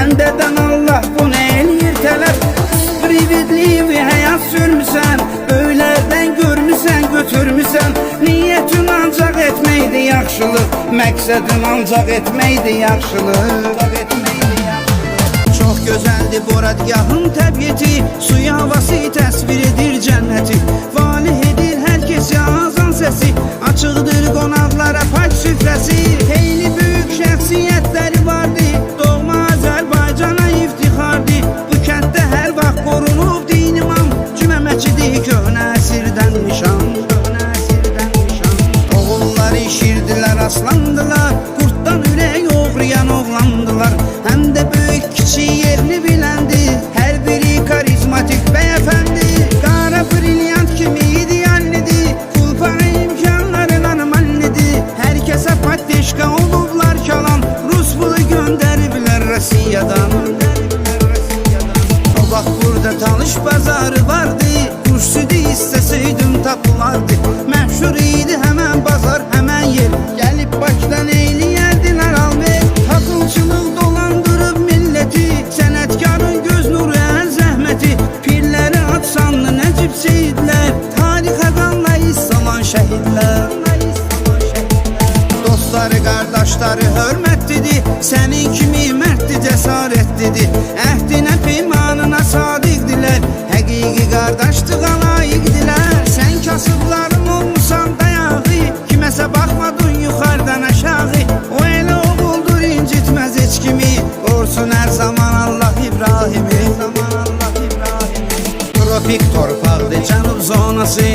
Bəndədən Allah bunu eləyir tələb. Prividli bir həyat sürmüsən, böylərdən görmüsən, götürmüsən. Niyyətin ancaq etməkdir yaxşılıq, məqsədin ancaq etməkdir yaxşılıq. Çox gözəldir boradgahın təbiəti, suyu havası təsvir edir cənnəti. Valih edir hər kəsi azan səsi, açıqdır qonaqlara pak süfrəsi. Xeyli böyük şəxsiyyətləri vardı, doğma Azərbaycana iftixardı. Bu kənddə hər vaxt qorunub din imam, cümə məçidi köhnə əsirdən nişan. Oğullar işirdilər, aslandılar, qurtdan ürək oğrayan oğlandılar. Həm də böyük kiçik yerini biləndi, hər biri karizmatik bəyəfəndi. Qara brilyant kimi ideallidir, pulpara imkanların anomallidir. Hər kəsə patdeşka olublar kalan, Rus pulu göndəriblər Rusiyadan. O vaxt burada talış bazarı vardı, kuş südü istəsəydim tapılardı. Məşhur idi həmən bazar, həmən yer, gəlib Bakıdan eyləyərdilər alver. Taxılçılıq dolandırıb milləti, sənətkarın göz nuru ən zəhməti. Pirləri atsanlı Nəcib Seyidlər, tarixə qanla issalan şəhidlər. Dostları, qardaşları hörmətlidir, sənin kimi mərddir, cəsarətlidir. Əhdinə, peymanına sadiqdilər, həqiqi qardaşlığa layiqdilər. Sən kasıbların olmusan dayağı, kiməsə baxmadın yuxarıdan aşağı. O elə oğuldur, incitməz heç kimi, qorsun hər zaman Allah İbrahimi. Tropik torpaqdır cənub zonası,